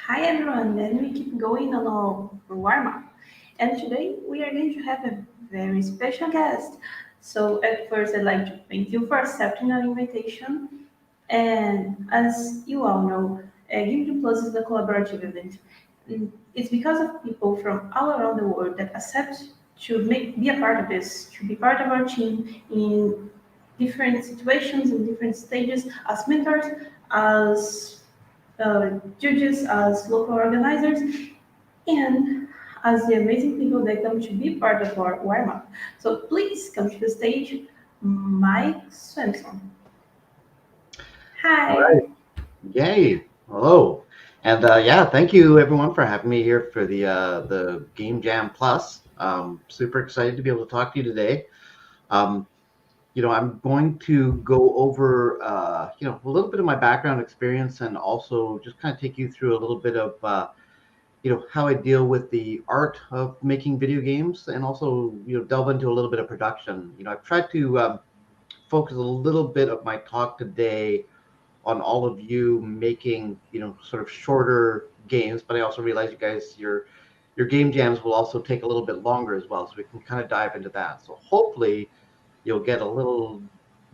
Hi everyone, and we keep going on our warm up. And today we are going to have a very special guest. So at first I'd like to thank you for accepting our invitation. And as you all know, Game Plus is a collaborative event. It's because of people from all around the world that accept to be a part of this, to be part of our team in different situations in different stages as mentors, as judges, as local organizers, and as the amazing people that come to be part of our warm up. So please come to the stage, Mike Swanson. All right. Hi. Yay. Hello. And yeah, thank you everyone for having me here for the Game Jam Plus. Super excited to be able to talk to you today. Um, I'm going to go over a little bit of my background experience and also just kind of take you through a little bit of how I deal with the art of making video games and also delve into a little bit of production. I've tried to focus a little bit of my talk today on all of you making sort of shorter games, but I also realize you guys your game jams will also take a little bit longer as well, so we can kind of dive into that. So hopefully you'll get a little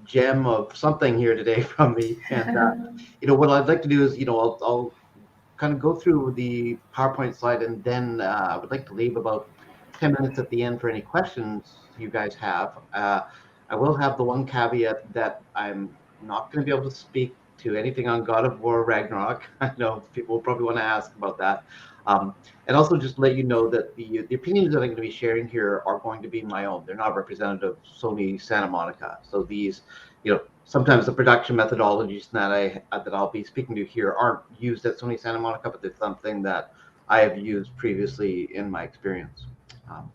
gem of something here today from me. And what I'd like to do is I'll kind of go through the PowerPoint slide, and then I would like to leave about 10 minutes at the end for any questions you guys have. I will have the one caveat that I'm not going to be able to speak to anything on God of War Ragnarok. I know people will probably want to ask about that. And also just let you know that the opinions that I'm going to be sharing here are going to be my own. They're not representative of Sony Santa Monica. So these, sometimes the production methodologies that I'll be speaking to here aren't used at Sony Santa Monica, but it's something that I have used previously in my experience. Um,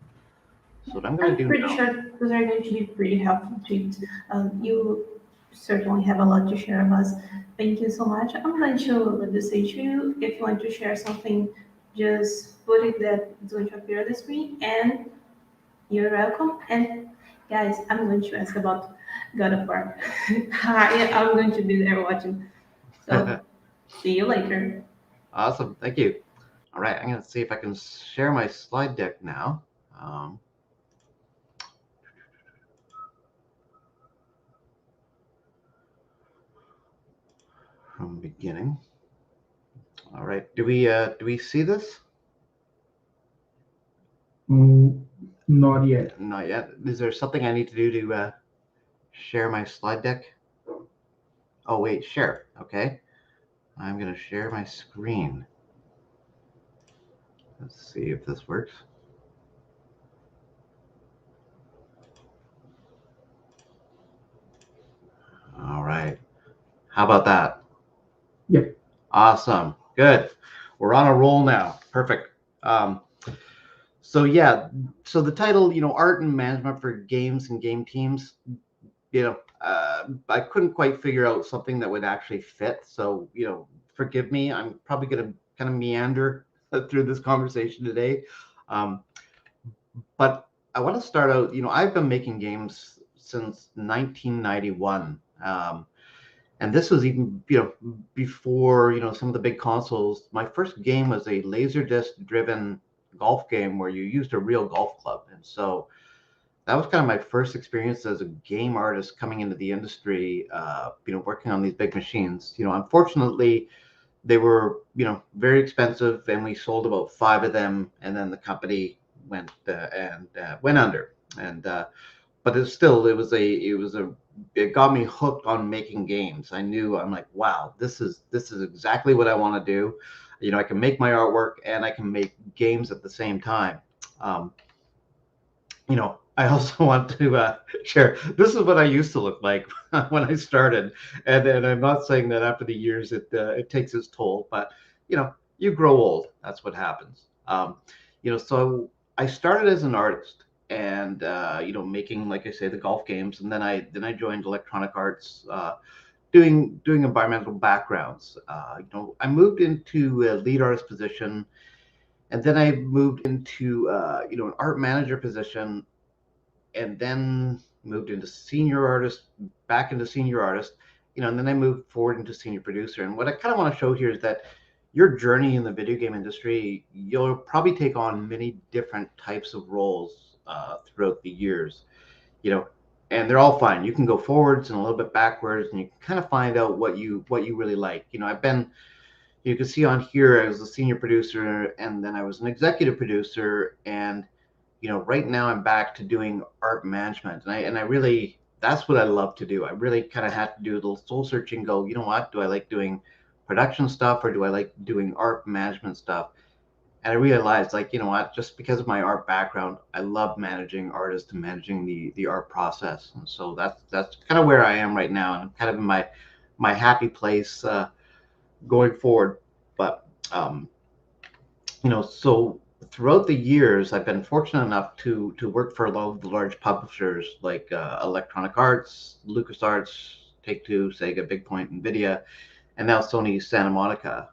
so what I'm going to I'm do pretty now. sure those are going to be pretty helpful tips. You certainly have a lot to share with us. Thank you so much. I'm going to let the stage to you. If you want to share something, just put it that it's going to appear on the screen, and you're welcome. And guys, I'm going to ask about God of War. I'm going to be there watching. So see you later. Awesome, thank you. All right, I'm going to see if I can share my slide deck now um, from the beginning. All right, do we see this? Mm, Not yet. Not yet. Is there something I need to do to share my slide deck? Oh wait, share. Okay, I'm going to share my screen. Let's see if this works. All right. How about that? Yep. Awesome. Good. We're on a roll now. Perfect. Um, so yeah, so the title, art and management for games and game teams, I couldn't quite figure out something that would actually fit. So, forgive me. I'm probably going to kind of meander through this conversation today. Um, but I want to start out, I've been making games since 1991. And this was even before some of the big consoles. My first game was a laserdisc driven golf game where you used a real golf club, and so that was kind of my first experience as a game artist coming into the industry. Working on these big machines. Unfortunately, they were very expensive, and we sold about five of them, and then the company went under. And but it got me hooked on making games. I'm like, wow, this is exactly what I want to do. I can make my artwork and I can make games at the same time. um, I also want to share, this is what I used to look like when I started. And I'm not saying that after the years it takes its toll, but you grow old. That's what happens. So I started as an artist and making, like I say, the golf games, and then I joined Electronic Arts, doing environmental backgrounds. I moved into a lead artist position, and then I moved into an art manager position, and then moved into senior artist, back into senior artist, and then I moved forward into senior producer. And what I kind of want to show here is that your journey in the video game industry, you'll probably take on many different types of roles throughout the years, you know, and they're all fine. You can go forwards and a little bit backwards, and you can kind of find out what you really like. I've been, you can see on here, I was a senior producer, and then I was an executive producer, and right now I'm back to doing art management, and I really, that's what I love to do. I really kind of had to do a little soul searching. Go, you know what? Do I like doing production stuff, or do I like doing art management stuff? And I realized, like, you know what? Just because of my art background, I love managing artists and managing the art process, and so that's kind of where I am right now, and I'm kind of in my happy place going forward. But so throughout the years, I've been fortunate enough to work for a lot of the large publishers like Electronic Arts, LucasArts, Take Two, Sega, Big Point, Nvidia, and now Sony Santa Monica.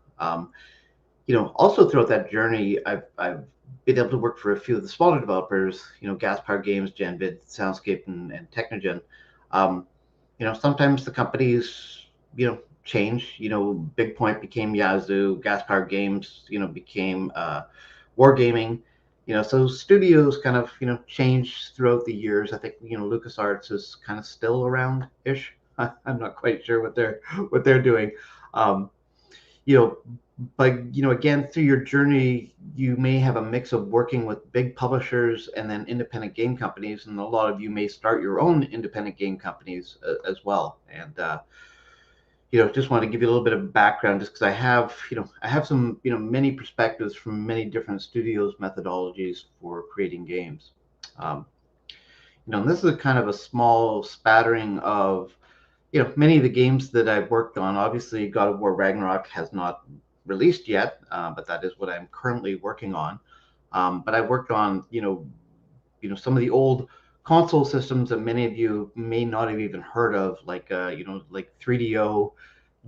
Also throughout that journey, I've been able to work for a few of the smaller developers, Gas Power Games, Genvid, Soundscape, and Technogen. Um, Sometimes the companies, change. Big Point became Yazoo, Gas Power Games, became Wargaming. So studios kind of, changed throughout the years. I think, LucasArts is kind of still around ish. I'm not quite sure what they're doing. Um, you know, but again, through your journey, you may have a mix of working with big publishers and then independent game companies, and a lot of you may start your own independent game companies as well. And just want to give you a little bit of background, just because I have some many perspectives from many different studios methodologies for creating games. Um, and this is a kind of a small spattering of many of the games that I've worked on. Obviously, God of War Ragnarok has not released yet, but that is what I'm currently working on. But I've worked on some of the old console systems that many of you may not have even heard of, like like 3DO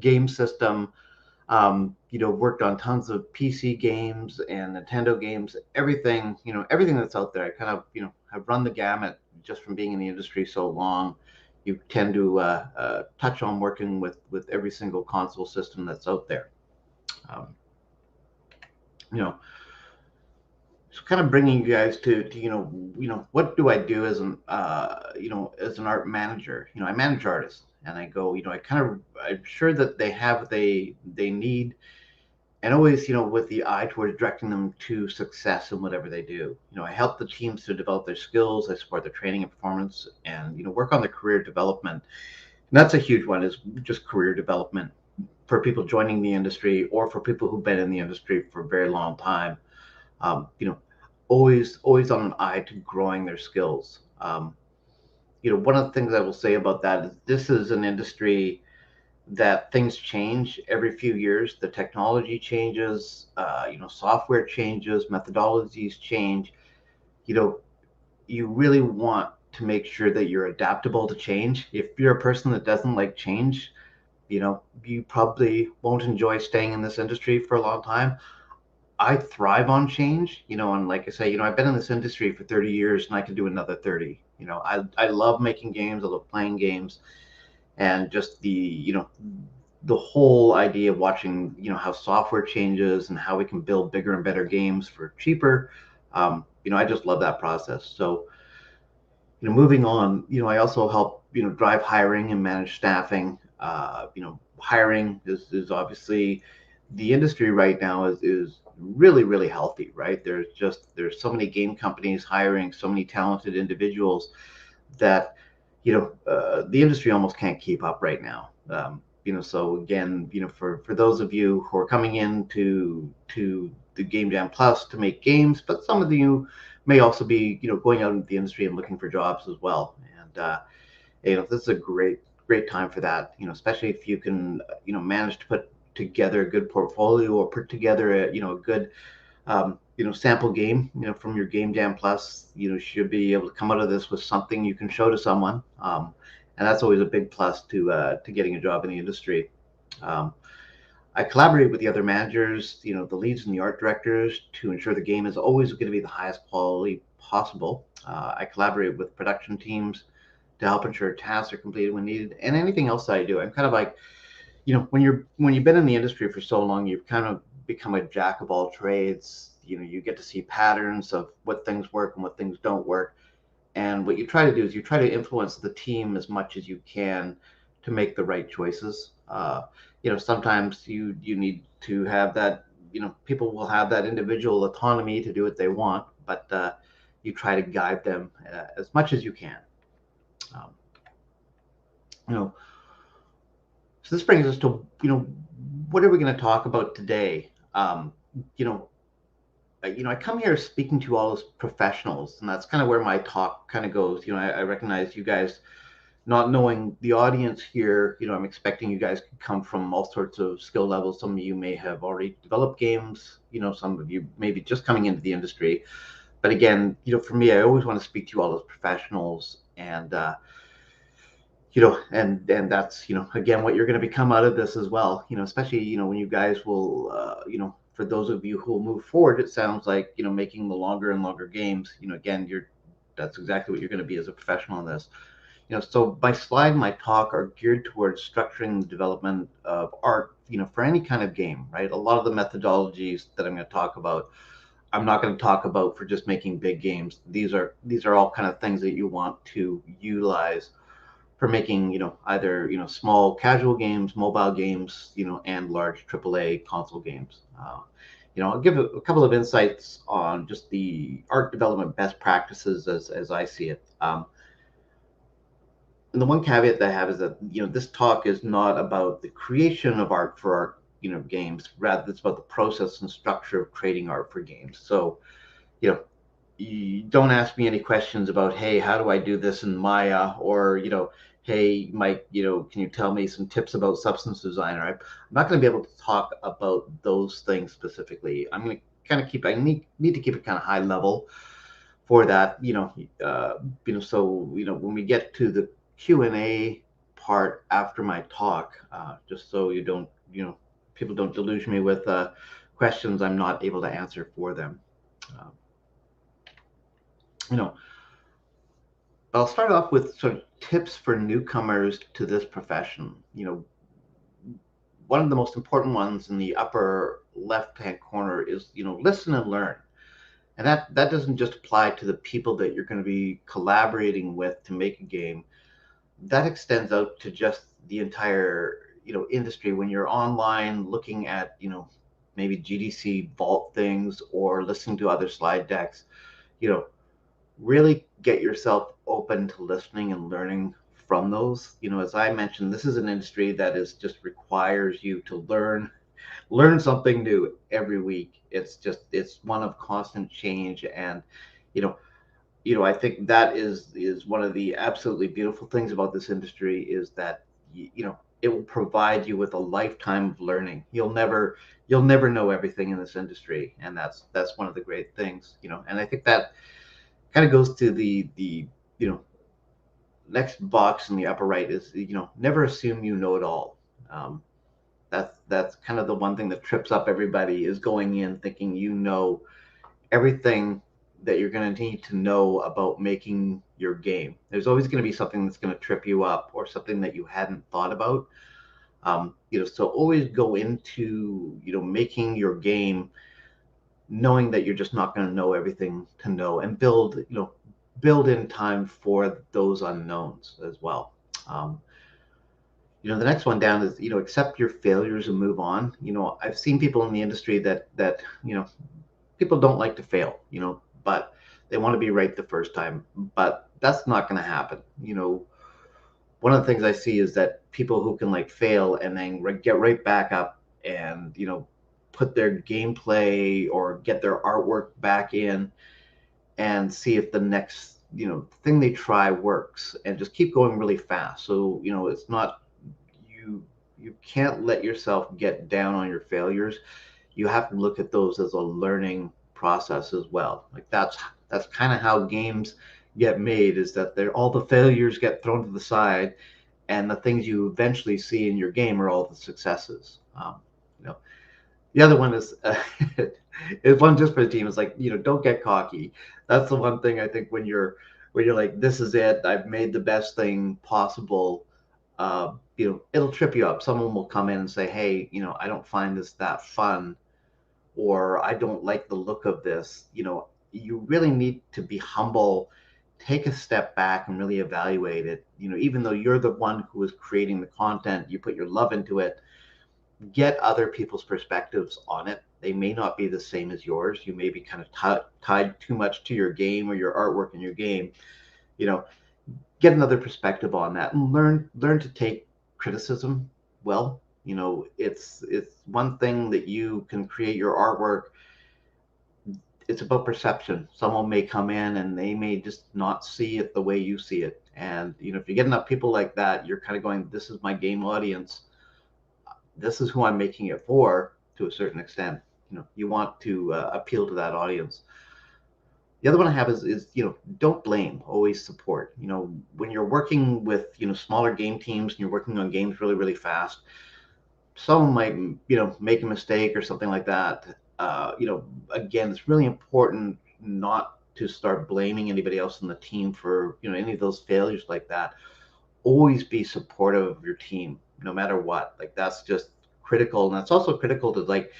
game system. Worked on tons of PC games and Nintendo games, everything that's out there. I kind of have run the gamut just from being in the industry so long. You tend to touch on working with every single console system that's out there. Um, you know, so kind of bringing you guys to what do I do as an as an art manager? I manage artists, and I go, I'm sure that they have what they need, and always with the eye towards directing them to success in whatever they do. I help the teams to develop their skills. I support their training and performance, and work on their career development. And that's a huge one, is just career development for people joining the industry, or for people who've been in the industry for a very long time. um, you know, always on an eye to growing their skills. One of the things I will say about that is this is an industry that things change every few years. The technology changes, software changes, methodologies change. You know, you really want to make sure that you're adaptable to change. If you're a person that doesn't like change, you probably won't enjoy staying in this industry for a long time. I thrive on change, and like I say, I've been in this industry for 30 years and I could do another 30. I love making games, I love playing games, and just the whole idea of watching, how software changes and how we can build bigger and better games for cheaper. I just love that process. So, moving on, I also help, drive hiring and manage staffing. Hiring is obviously, the industry right now is really, really healthy, right? There's so many game companies hiring so many talented individuals that, the industry almost can't keep up right now. So again, for those of you who are coming in to the Game Jam Plus to make games, but some of you may also be, going out into the industry and looking for jobs as well. And this is a great time for that. Especially if you can, manage to put together a good portfolio, or put together a good sample game, from your Game Jam Plus. Should be able to come out of this with something you can show to someone, and that's always a big plus to getting a job in the industry. Um, I collaborate with the other managers, the leads and the art directors, to ensure the game is always going to be the highest quality possible. I collaborate with production teams to help ensure tasks are completed when needed, and anything else that I do. I'm kind of like, when you've been in the industry for so long, you've kind of become a jack of all trades. You get to see patterns of what things work and what things don't work. And what you try to do is you try to influence the team as much as you can to make the right choices. Sometimes you need to have that. People will have that individual autonomy to do what they want, but you try to guide them as much as you can. Um, you know, so this brings us to what are we going to talk about today? You know, I come here speaking to all those professionals, and that's kind of where my talk kind of goes. I recognize you guys not knowing the audience here. I'm expecting you guys could come from all sorts of skill levels. Some of you may have already developed games. Some of you maybe just coming into the industry. But again, for me, I always want to speak to all those professionals, and and that's again what you're going to become out of this as well. Especially when you guys will for those of you who will move forward, it sounds like making the longer and longer games. Again, that's exactly what you're going to be as a professional in this. So my slide and my talk are geared towards structuring the development of art, for any kind of game, right? A lot of the methodologies that I'm going to talk about, I'm not going to talk about for just making big games. These are all kind of things that you want to utilize for making, either, small casual games, mobile games, and large AAA console games. I'll give a couple of insights on just the art development best practices as I see it. And the one caveat that I have is that this talk is not about the creation of art for art games. Rather, it's about the process and structure of creating art for games. So you don't ask me any questions about, hey, how do I do this in Maya, or hey, Mike, can you tell me some tips about Substance Designer? I'm not going to be able to talk about those things specifically. I'm going to kind of need to keep it kind of high level for that. So when we get to the Q&A part after my talk, just so people don't deluge me with questions I'm not able to answer for them. Uh, you know, I'll start off with sort of tips for newcomers to this profession. One of the most important ones in the upper left-hand corner is, listen and learn. And that doesn't just apply to the people that you're going to be collaborating with to make a game. That extends out to just the entire, industry. When you're online looking at, maybe GDC vault things or listening to other slide decks, you know, really get yourself open to listening and learning from those. As I mentioned, this is an industry that is just requires you to learn something new every week. It's one of constant change. And you know I think that is one of the absolutely beautiful things about this industry, is that it will provide you with a lifetime of learning. You'll never know everything in this industry, and that's one of the great things. And I think that kind of goes to the you know next box in the upper right is, never assume you know it all. um, that's kind of the one thing that trips up everybody, is going in thinking everything that you're going to need to know about making your game. There's always going to be something that's going to trip you up, or something that you hadn't thought about. So always go into making your game knowing that you're just not going to know everything to know, and build in time for those unknowns as well. um, the next one down is, accept your failures and move on. I've seen people in the industry that people don't like to fail, but they want to be right the first time. But that's not going to happen. One of the things I see is that people who can fail and then get right back up, and put their gameplay or get their artwork back in, and see if the next thing they try works, and just keep going really fast. So it's not, you can't let yourself get down on your failures. You have to look at those as a learning process as well. That's kind of how games get made, is that all the failures get thrown to the side, and the things you eventually see in your game are all the successes. You know, the other one is is one just for the team, is don't get cocky. That's the one thing I think, when you're like, this is it, I've made the best thing possible. It'll trip you up. Someone will come in and say, hey, I don't find this that fun. or I don't like the look of this, you really need to be humble, take a step back and really evaluate it. Even though you're the one who is creating the content, you put your love into it, get other people's perspectives on it. They may not be the same as yours. You may be kind of tied too much to your game or your artwork in your game. You know, get another perspective on that and learn to take criticism well. It's one thing that you can create your artwork. It's about perception. Someone may come in and they may just not see it the way you see it. And if you get enough people like that, you're kind of going, this is my game audience. This is who I'm making it for, to a certain extent. You want to appeal to that audience. The other one I have is don't blame, always support. When you're working with smaller game teams and you're working on games really really fast, someone might make a mistake or something like that. Again, it's really important not to start blaming anybody else in the team for any of those failures like that. Always be supportive of your team, no matter what. Like, that's just critical, and that's also critical to, like,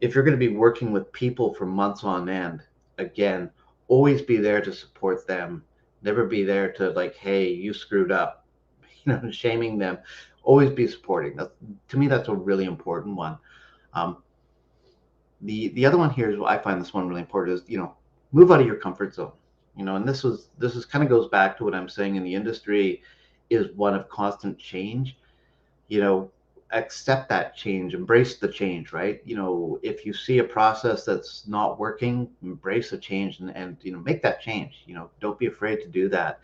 if you're going to be working with people for months on end. Again, always be there to support them. Never be there to, like, hey, you screwed up, shaming them. Always be supporting. To me, that's a really important one. um, the other one here is, I find this one really important, is move out of your comfort zone. And this is kind of goes back to what I'm saying in the industry is one of constant change. you know Accept that change, embrace the change, right? If you see a process that's not working, embrace the change, and make that change. Don't be afraid to do that.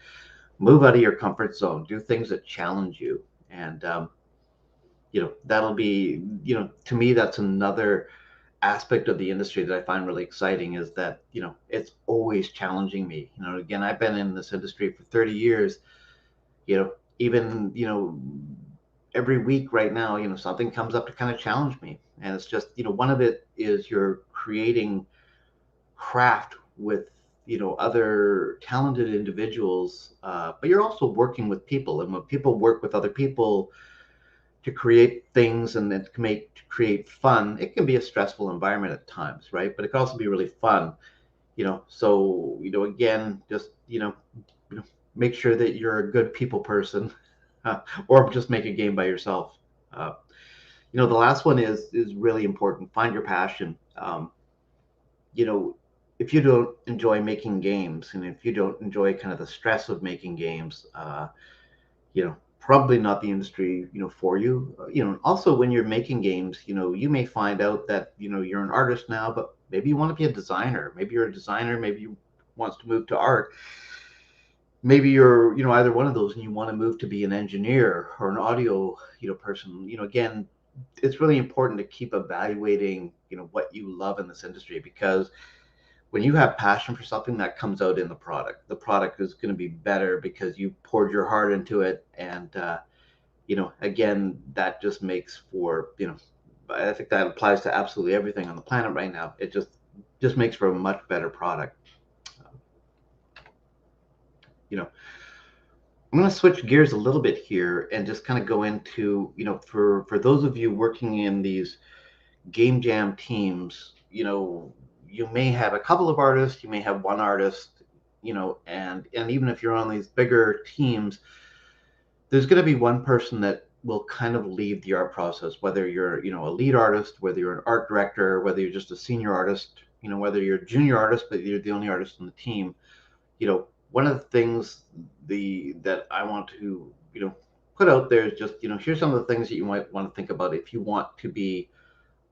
Move out of your comfort zone, do things that challenge you. And that'll be, to me, that's another aspect of the industry that I find really exciting, is that it's always challenging me. Again, I've been in this industry for 30 years. Even every week right now, something comes up to kind of challenge me. And it's just, one of it is you're creating craft with, other talented individuals, but you're also working with people. And when people work with other people to create things and then to create fun, it can be a stressful environment at times, right? But it can also be really fun. So, again, just, make sure that you're a good people person, or just make a game by yourself. Uh, the last one is really important. Find your passion. You know, if you don't enjoy making games, and if you don't enjoy kind of the stress of making games, probably not the industry, for you. Also, when you're making games, you may find out that you're an artist now, but maybe you want to be a designer. Maybe you're a designer. Maybe you wants to move to art. Maybe you're either one of those, and you want to move to be an engineer or an audio person. Again, it's really important to keep evaluating what you love in this industry, because when you have passion for something, that comes out in the product is going to be better because you poured your heart into it. And again, that just makes for I think that applies to absolutely everything on the planet right now. It just makes for a much better product. you know I'm going to switch gears a little bit here and just kind of go into, for those of you working in these game jam teams, you may have a couple of artists, you may have one artist, and even if you're on these bigger teams, there's going to be one person that will kind of lead the art process, whether you're, a lead artist, whether you're an art director, whether you're just a senior artist, whether you're a junior artist, but you're the only artist on the team. One of the things that I want to, put out there is just, here's some of the things that you might want to think about if you want to be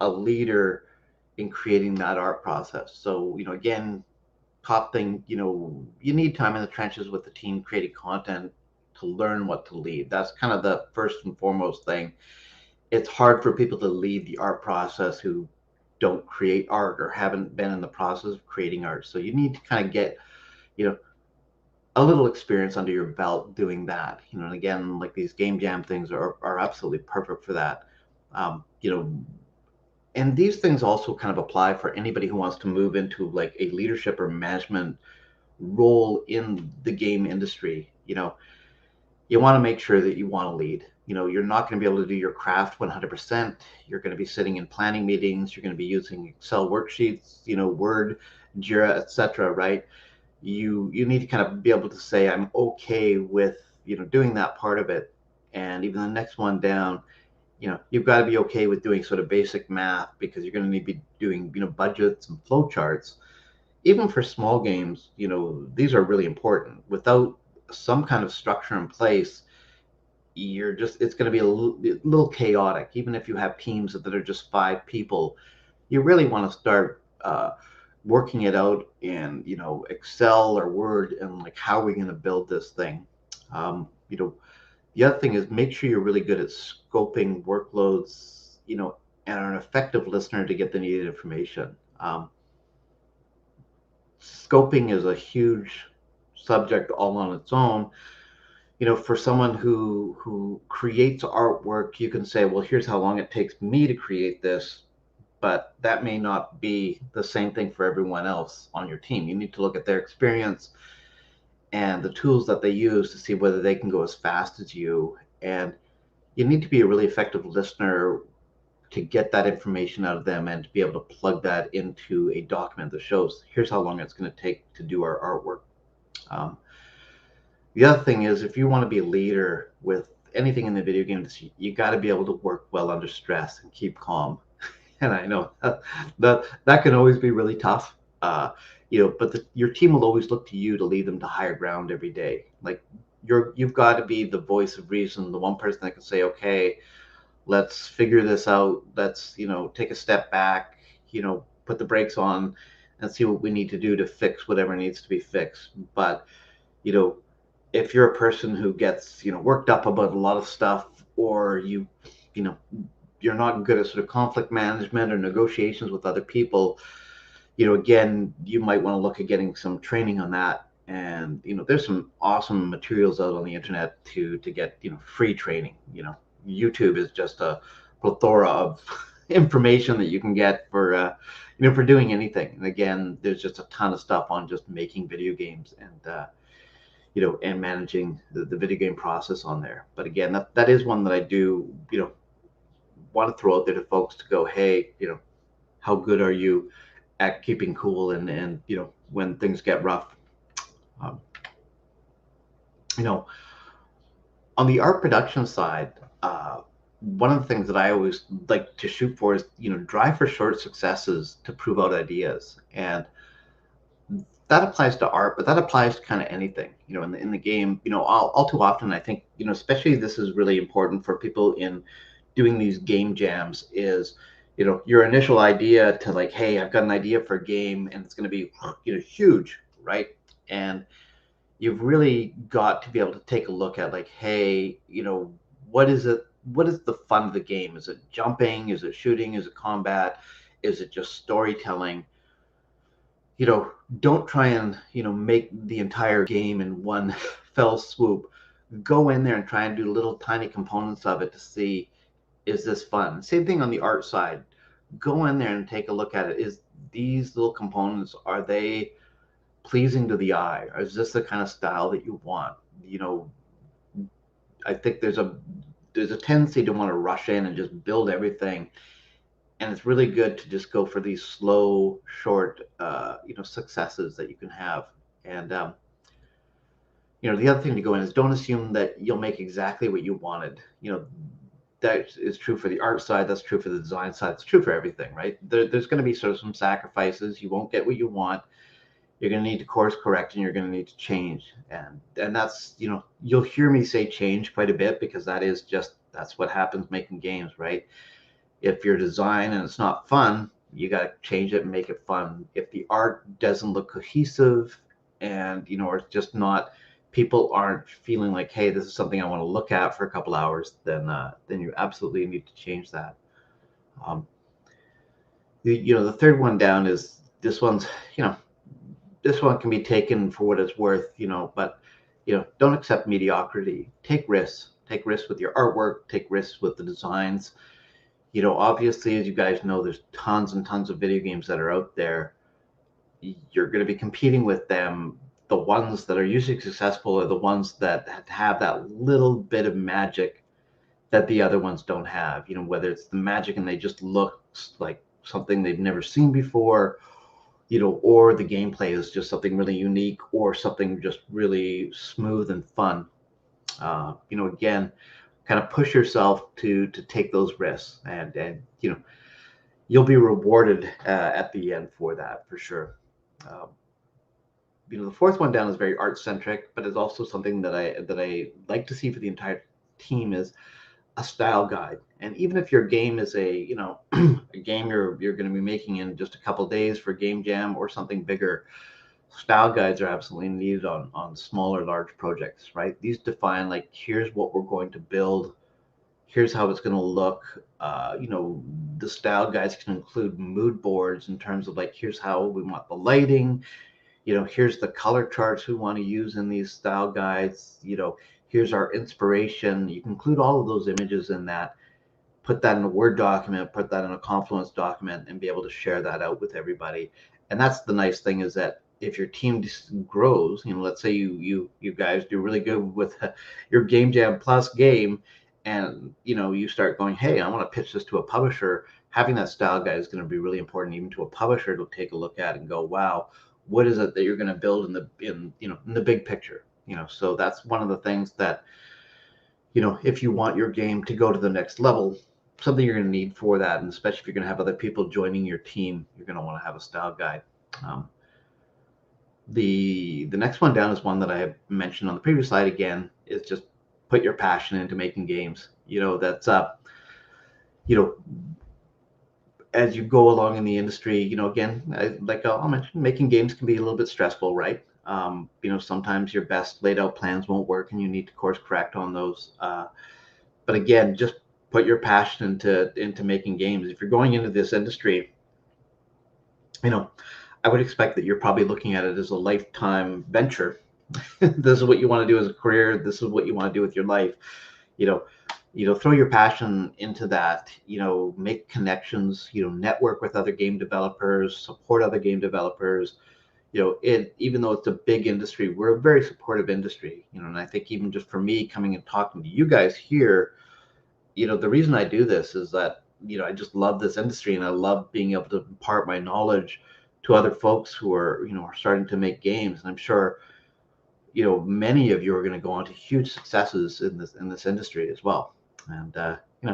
a leader in creating that art process. So, again, top thing, you need time in the trenches with the team creating content to learn what to lead. That's kind of the first and foremost thing. It's hard for people to lead the art process who don't create art or haven't been in the process of creating art. So you need to kind of get, you know, a little experience under your belt doing that. And again, like, these game jam things are absolutely perfect for that. Um, you know, and these things also kind of apply for anybody who wants to move into, like, a leadership or management role in the game industry. You want to make sure that you want to lead. you're not going to be able to do your craft 100%. You're going to be sitting in planning meetings. You're going to be using Excel worksheets, Word, Jira, etc. Right? You need to kind of be able to say, I'm okay with doing that part of it, and even the next one down, you've got to be okay with doing sort of basic math, because you're going to need to be doing budgets and flow charts. Even for small games, these are really important. Without some kind of structure in place, it's going to be a little chaotic. Even if you have teams that are just 5 people, you really want to start working it out in Excel or Word, and like, how are we going to build this thing. The other thing is, make sure you're really good at scoping workloads, and are an effective listener to get the needed information. Scoping is a huge subject all on its own. For someone who creates artwork, you can say, well, here's how long it takes me to create this, but that may not be the same thing for everyone else on your team. You need to look at their experience and the tools that they use to see whether they can go as fast as you. And you need to be a really effective listener to get that information out of them, and to be able to plug that into a document that shows, here's how long it's going to take to do our artwork. The other thing is, if you want to be a leader with anything in the video game industry, you got to be able to work well under stress and keep calm. And I know that can always be really tough. But your team will always look to you to lead them to higher ground every day. Like, you've got to be the voice of reason, the one person that can say, okay, let's figure this out. Let's take a step back, put the brakes on, and see what we need to do to fix whatever needs to be fixed. But if you're a person who gets worked up about a lot of stuff, or you're not good at sort of conflict management or negotiations with other people, again, you might want to look at getting some training on that. And there's some awesome materials out on the internet to get free training. YouTube is just a plethora of information that you can get for for doing anything. And again, there's just a ton of stuff on just making video games, and managing the video game process on there. But again, that is one that I do want to throw out there to folks to go, hey, how good are you at keeping cool, and when things get rough. um, you know on the art production side, one of the things that I always like to shoot for is drive for short successes to prove out ideas. And that applies to art, but that applies to kind of anything in the game. All too often, I think especially this is really important for people in doing these game jams, is your initial idea to, like, hey, I've got an idea for a game and it's going to be huge, right? And you've really got to be able to take a look at, like, hey, what is it, what is the fun of the game? Is it jumping? Is it shooting? Is it combat? Is it just storytelling? Don't try and make the entire game in one fell swoop. Go in there and try and do little tiny components of it to see, is this fun? Same thing on the art side. Go in there and take a look at it. Is these little components, are they pleasing to the eye? Or is this the kind of style that you want? I think there's a tendency to want to rush in and just build everything, and it's really good to just go for these slow, short, successes that you can have. And the other thing to go in is, don't assume that you'll make exactly what you wanted. That is true for the art side. That's true for the design side. It's true for everything, right? There's going to be sort of some sacrifices. You won't get what you want. You're going to need to course correct, and you're going to need to change. And that's, you'll hear me say change quite a bit, because that's what happens making games, right? If your design and it's not fun, you got to change it and make it fun. If the art doesn't look cohesive, and or it's just not, people aren't feeling like, hey, this is something I want to look at for a couple hours, then you absolutely need to change that. The third one down is, this one can be taken for what it's worth, but don't accept mediocrity. Take risks with your artwork, take risks with the designs. Obviously, as you guys know, there's tons and tons of video games that are out there. You're going to be competing with them. The ones that are usually successful are the ones that have that little bit of magic that the other ones don't have. Whether it's the magic and they just look like something they've never seen before, or the gameplay is just something really unique or something just really smooth and fun. Again, kind of push yourself to take those risks, and you'll be rewarded at the end for that, for sure. Um, the fourth one down is very art centric, but it's also something that I like to see for the entire team is a style guide. And even if your game is a game you're going to be making in just a couple of days for game jam or something bigger, style guides are absolutely needed on smaller large projects, right? These define, like, here's what we're going to build, here's how it's going to look. The style guides can include mood boards in terms of, like, here's how we want the lighting, here's the color charts we want to use in these style guides, here's our inspiration. You can include all of those images in that, put that in a Word document, put that in a Confluence document, and be able to share that out with everybody. And that's the nice thing, is that if your team grows, let's say you guys do really good with your Game Jam Plus game, and you start going, hey, I want to pitch this to a publisher. Having that style guide is going to be really important, even to a publisher, to take a look at and go, wow, what is it that you're going to build in the big picture? So that's one of the things that, if you want your game to go to the next level, something you're going to need for that, and especially if you're going to have other people joining your team, you're going to want to have a style guide. The next one down is one that I have mentioned on the previous slide. Again, is just put your passion into making games. That's as you go along in the industry, again, I'll mention, making games can be a little bit stressful, right? Sometimes your best laid out plans won't work and you need to course correct on those. But again, just put your passion into making games. If you're going into this industry, I would expect that you're probably looking at it as a lifetime venture. This is what you want to do as a career. This is what you want to do with your life. Throw your passion into that. Make connections. Network with other game developers. Support other game developers. Even though it's a big industry, we're a very supportive industry. And I think even just for me coming and talking to you guys here, the reason I do this is that I just love this industry, and I love being able to impart my knowledge to other folks who are are starting to make games. And I'm sure many of you are going to go on to huge successes in this industry as well. And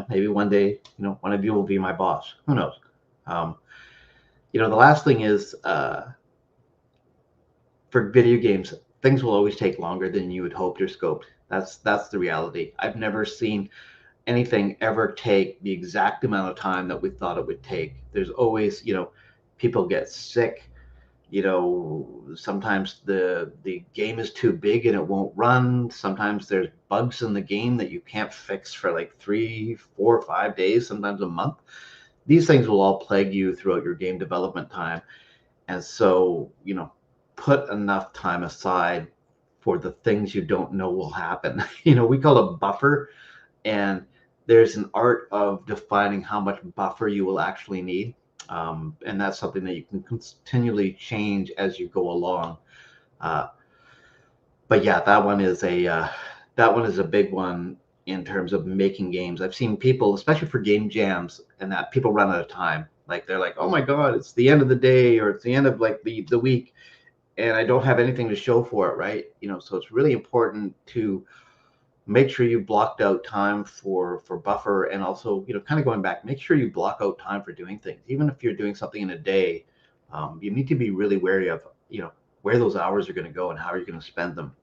maybe one day one of you will be my boss. Who knows? The last thing is, for video games, things will always take longer than you had hoped or scoped. That's the reality. I've never seen anything ever take the exact amount of time that we thought it would take. There's always, people get sick. Sometimes the game is too big and it won't run. Sometimes there's bugs in the game that you can't fix for like 3, 4, 5 days, sometimes a month. These things will all plague you throughout your game development time. And so, put enough time aside for the things you don't know will happen. We call it buffer, and there's an art of defining how much buffer you will actually need. And that's something that you can continually change as you go along. But yeah, that one is a big one in terms of making games. I've seen people, especially for game jams, and that people run out of time. Like, they're like, oh my God, it's the end of the day, or it's the end of like the week, and I don't have anything to show for it, right? So it's really important to make sure you blocked out time for buffer, and also, kind of going back, make sure you block out time for doing things. Even if you're doing something in a day, you need to be really wary of, where those hours are going to go and how you're going to spend them.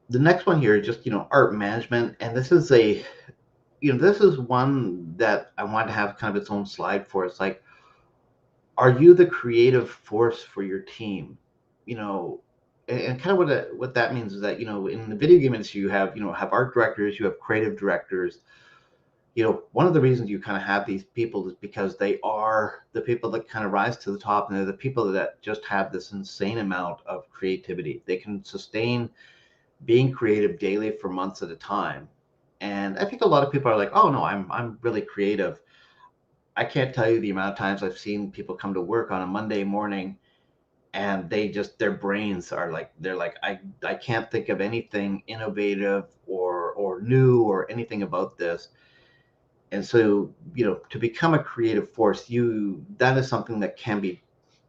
The next one here is just, art management. And this is this is one that I want to have kind of its own slide for. It's like, are you the creative force for your team? And kind of what that means is that, in the video game industry, you have art directors, you have creative directors. One of the reasons you kind of have these people is because they are the people that kind of rise to the top, and they're the people that just have this insane amount of creativity. They can sustain being creative daily for months at a time. And I think a lot of people are like, oh no, I'm really creative. I can't tell you the amount of times I've seen people come to work on a Monday morning and their brains are like, they're like, I can't think of anything innovative or new or anything about this. And so, to become a creative force, that is something that can be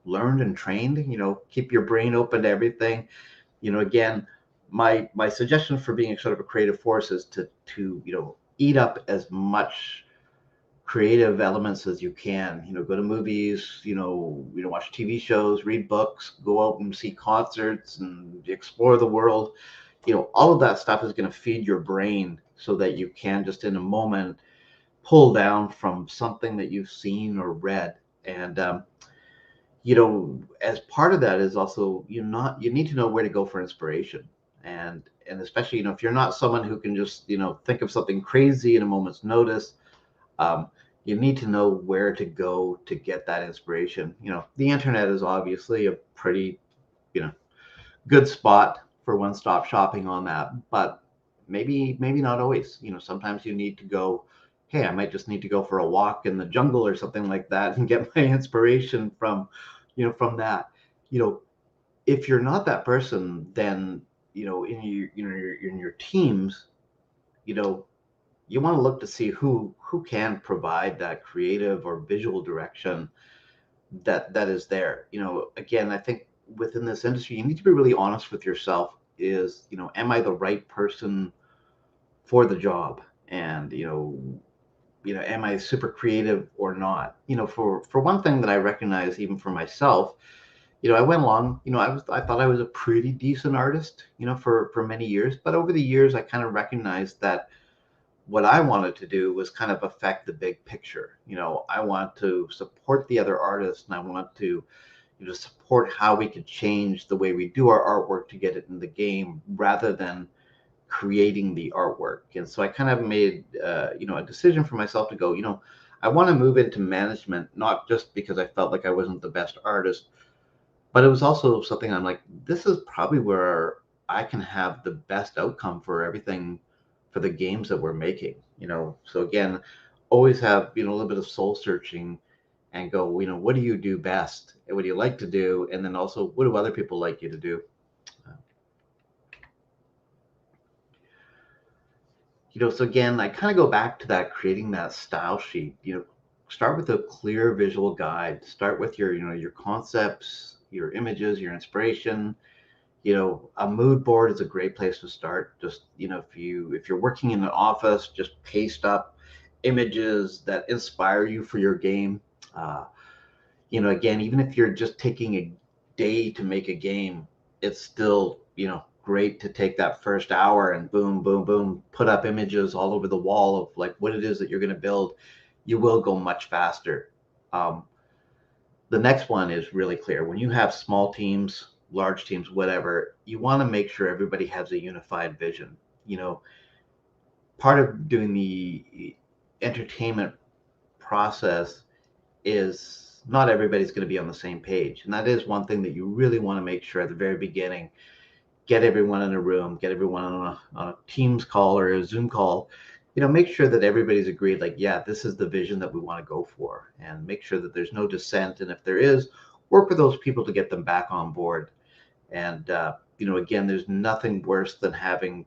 learned and trained. Keep your brain open to everything. Again, my suggestion for being sort of a creative force is to eat up as much creative elements as you can. Go to movies, watch TV shows, read books, go out and see concerts and explore the world. All of that stuff is going to feed your brain so that you can just in a moment pull down from something that you've seen or read. And as part of that is also, you need to know where to go for inspiration. And especially, if you're not someone who can just think of something crazy in a moment's notice, um, you need to know where to go to get that inspiration. The internet is obviously a pretty you know good spot for one-stop shopping on that, but maybe not always. Sometimes you need to go, hey, I might just need to go for a walk in the jungle or something like that and get my inspiration from that. you know if you're not that person, then in your teams, you know you want to look to see who can provide that creative or visual direction that is there. Again, I think within this industry, you need to be really honest with yourself. Is am I the right person for the job? And am I super creative or not? For one thing that I recognize, even for myself, I went along. I thought I was a pretty decent artist, for many years. But over the years, I kind of recognized that what I wanted to do was kind of affect the big picture. I want to support the other artists, and I want to support how we could change the way we do our artwork to get it in the game rather than creating the artwork. And so I kind of made a decision for myself to go, I want to move into management, not just because I felt like I wasn't the best artist, but it was also something I'm like, this is probably where I can have the best outcome for everything, for the games that we're making. So again, always have a little bit of soul searching and go, what do you do best, and what do you like to do, and then also what do other people like you to do. So again, I kind of go back to that, creating that style sheet. Start with a clear visual guide. Start with your concepts, your images, your inspiration. A mood board is a great place to start. Just if you're working in an office, just paste up images that inspire you for your game. uh, Again, even if you're just taking a day to make a game, it's still great to take that first hour and boom boom boom, put up images all over the wall of like what it is that you're going to build. You will go much faster. um, the next one is really clear. When you have small teams, large teams, whatever, you want to make sure everybody has a unified vision. Part of doing the entertainment process is not everybody's going to be on the same page. And that is one thing that you really want to make sure at the very beginning. Get everyone in a room, get everyone on a Teams call or a Zoom call. Make sure that everybody's agreed, like, yeah, this is the vision that we want to go for, and make sure that there's no dissent. And if there is, work with those people to get them back on board. And, again, there's nothing worse than having,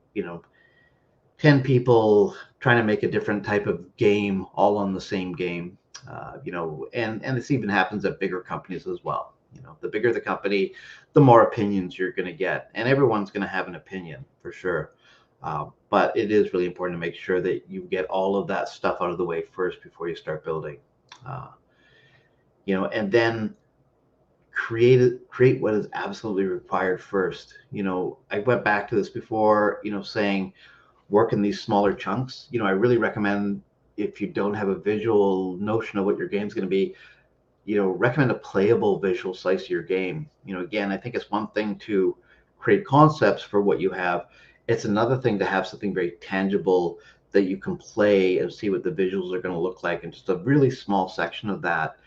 10 people trying to make a different type of game all on the same game. And this even happens at bigger companies as well. The bigger the company, the more opinions you're going to get, and everyone's going to have an opinion for sure. But it is really important to make sure that you get all of that stuff out of the way first before you start building. Uh, and then create what is absolutely required first. I went back to this before, saying work in these smaller chunks. I really recommend, if you don't have a visual notion of what your game's going to be, recommend a playable visual slice of your game. Again, I think it's one thing to create concepts for what you have. It's another thing to have something very tangible that you can play and see what the visuals are going to look like in just a really small section of that.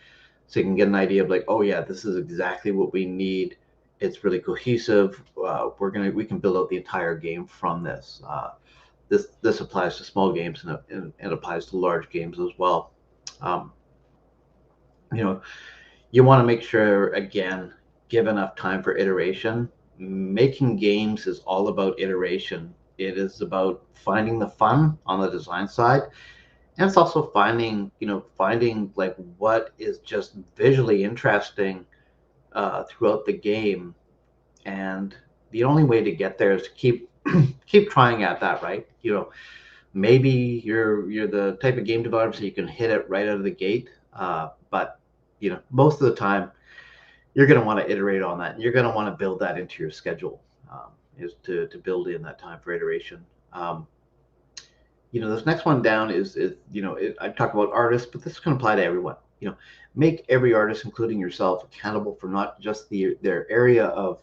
So you can get an idea of like, oh yeah, this is exactly what we need. It's really cohesive. We can build out the entire game from this. This applies to small games, and applies to large games as well. Um, you know, you want to make sure, again, give enough time for iteration. Making games is all about iteration. It is about finding the fun on the design side, and it's also finding like what is just visually interesting throughout the game. And the only way to get there is to keep trying at that, right? Maybe you're the type of game developer so you can hit it right out of the gate, but most of the time you're going to want to iterate on that, and you're going to want to build that into your schedule. Is to build in that time for iteration. Um, this next one down I talk about artists, but this can apply to everyone. Make every artist, including yourself, accountable for not just their area of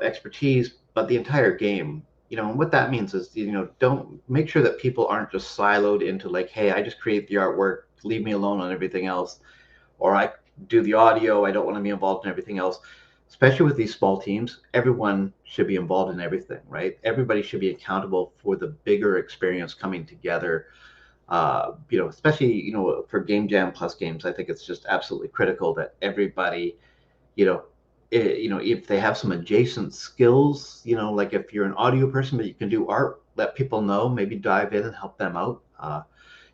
expertise, but the entire game. And what that means is, don't make sure that people aren't just siloed into like, hey, I just create the artwork, leave me alone on everything else, or I do the audio, I don't want to be involved in everything else. Especially with these small teams, everyone should be involved in everything, right? Everybody should be accountable for the bigger experience coming together. Especially for Game Jam Plus games, I think it's just absolutely critical that everybody you know if they have some adjacent skills, like if you're an audio person but you can do art, let people know, maybe dive in and help them out.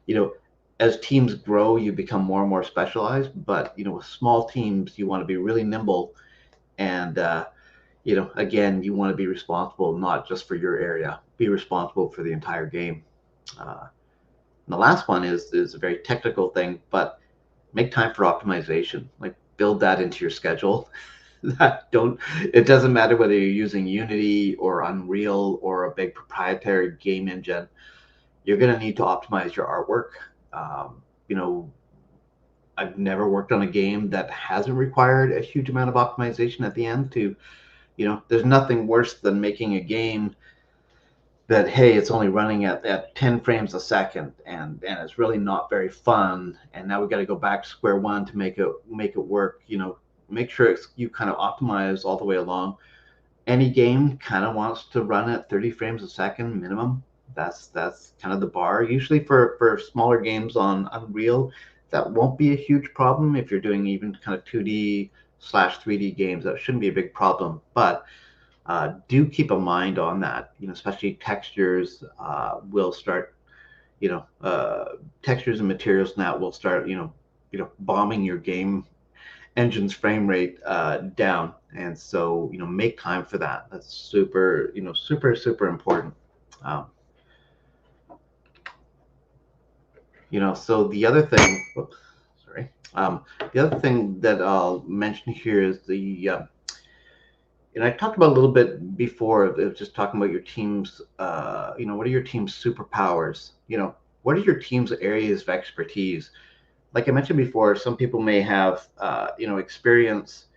You know as teams grow, you become more and more specialized, but with small teams you want to be really nimble, and again, you want to be responsible not just for your area, be responsible for the entire game. And the last one is a very technical thing, but make time for optimization. Like, build that into your schedule. That don't It doesn't matter whether you're using Unity or Unreal or a big proprietary game engine. You're going to need to optimize your artwork. um, you know I've never worked on a game that hasn't required a huge amount of optimization at the end. There's nothing worse than making a game that, hey, it's only running at 10 frames a second, and it's really not very fun, and now we got to go back to square one to make it work. Make sure you kind of optimize all the way along. Any game kind of wants to run at 30 frames a second minimum. That's kind of the bar. Usually for smaller games on Unreal, that won't be a huge problem. If you're doing even kind of 2D/3D games, that shouldn't be a big problem. But do keep a mind on that. Especially textures will start. Textures and materials now will start. Bombing your game engine's frame rate down, and so make time for that. That's super, super important. Um, so the other thing, whoops, sorry, the other thing that I'll mention here is and I talked about a little bit before, it was just talking about your team's, what are your team's superpowers? What are your team's areas of expertise? Like I mentioned before, some people may have, experience,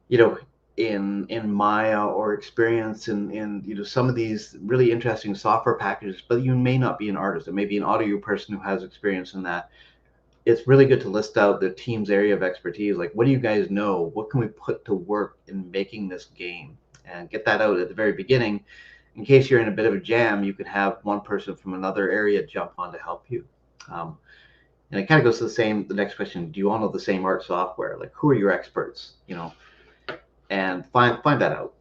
you know, in Maya, or experience in some of these really interesting software packages, but you may not be an artist. It may be an audio person who has experience in that. It's really good to list out the team's area of expertise. Like, what do you guys know? What can we put to work in making this game? And get that out at the very beginning. In case you're in a bit of a jam, you can have one person from another area jump on to help you. And it kind of goes to the next question: do you all know the same art software? Like, who are your experts? And find that out.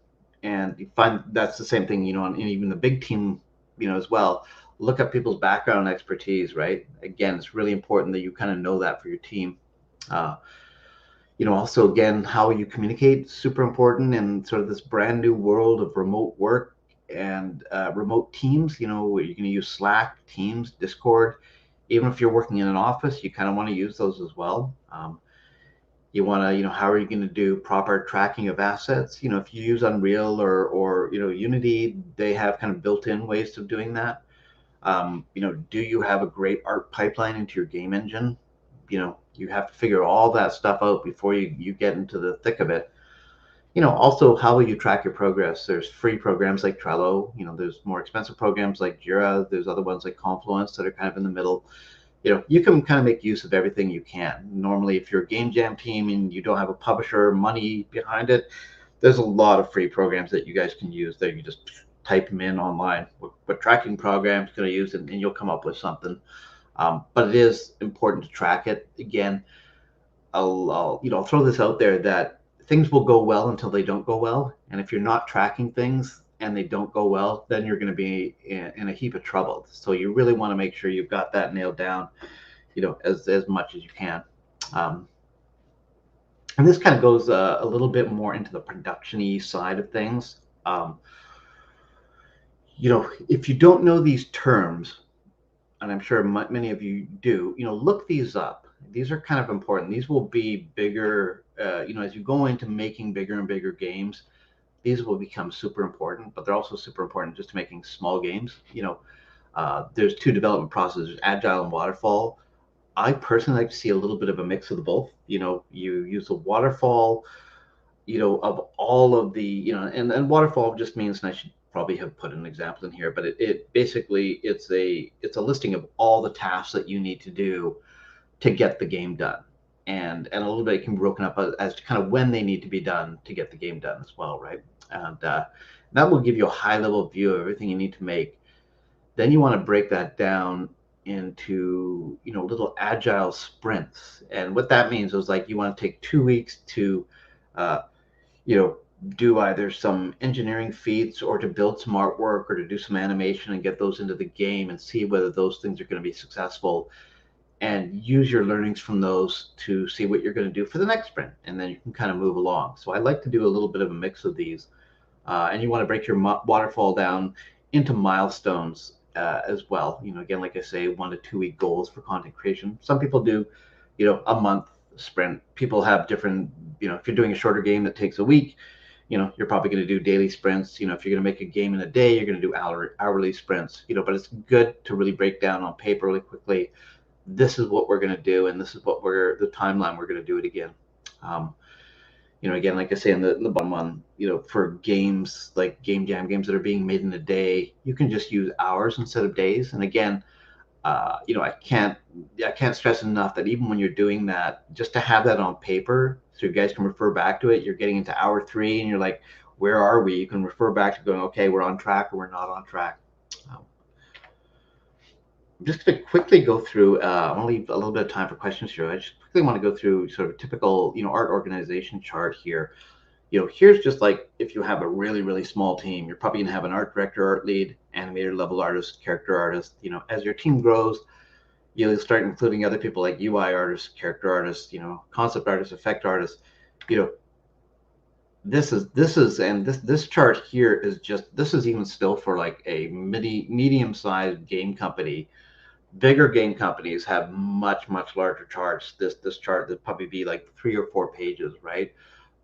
And you find that's the same thing, and even the big team, as well. Look at people's background and expertise, right? Again, it's really important that you kind of know that for your team. Uh, Also, again, how you communicate, super important in sort of this brand new world of remote work and remote teams. You're going to use Slack, Teams, Discord. Even if you're working in an office, you kind of want to use those as well. You want to, how are you going to do proper tracking of assets? If you use Unreal or Unity, they have kind of built-in ways of doing that. Do you have a great art pipeline into your game engine? You have to figure all that stuff out before you get into the thick of it. Also, how will you track your progress? There's free programs like Trello. There's more expensive programs like Jira. There's other ones like Confluence that are kind of in the middle. You can kind of make use of everything you can. Normally, if you're a game jam team and you don't have a publisher money behind it, there's a lot of free programs that you guys can use that you just type them in online. What tracking programs can I use? And you'll come up with something. But it is important to track it. Again, I'll throw this out there that things will go well until they don't go well. And if you're not tracking things and they don't go well, then you're going to be in a heap of trouble. So you really want to make sure you've got that nailed down, as much as you can. Um, and this kind of goes a little bit more into the production-y side of things. If you don't know these terms, and I'm sure many of you do, look these up. These are kind of important. These will be bigger, as you go into making bigger and bigger games, these will become super important, but they're also super important just to making small games. There's two development processes, agile and waterfall. I personally like to see a little bit of a mix of the both. You use the waterfall, of all of the, and waterfall just means, and I should probably have put an example in here, but it basically it's a listing of all the tasks that you need to do to get the game done. And a little bit can be broken up as to kind of when they need to be done to get the game done as well, right? And that will give you a high level view of everything you need to make. Then you want to break that down into little agile sprints. And what that means is, like, you want to take 2 weeks to uh, you know, do either some engineering feats or to build some artwork or to do some animation and get those into the game and see whether those things are going to be successful, and use your learnings from those to see what you're going to do for the next sprint. And then you can kind of move along. So I like to do a little bit of a mix of these. And you want to break your waterfall down into milestones as well. Again, like I say, 1 to 2 week goals for content creation. Some people do, a month sprint. People have different, if you're doing a shorter game that takes a week, you're probably going to do daily sprints. If you're going to make a game in a day, you're going to do hourly sprints, but it's good to really break down on paper really quickly. This is what we're going to do, and this is what the timeline we're going to do it again. Again, like I say in the bottom one, for games like game jam games that are being made in a day, you can just use hours instead of days. And again, I can't stress enough that even when you're doing that, just to have that on paper so you guys can refer back to it. You're getting into hour 3 and you're like, where are we? You can refer back to going, okay, we're on track or we're not on track. Just to quickly go through, I'm gonna leave a little bit of time for questions here. I just quickly want to go through sort of a typical, art organization chart here. Here's just like, if you have a really, really small team, you're probably gonna have an art director, art lead, animator, level artist, character artist. As your team grows, you'll start including other people like UI artists, character artists, concept artists, effect artists. This chart here is just, this is even still for like a medium-sized game company. Bigger game companies have much, much larger charts. This chart would probably be like 3 or 4 pages, right?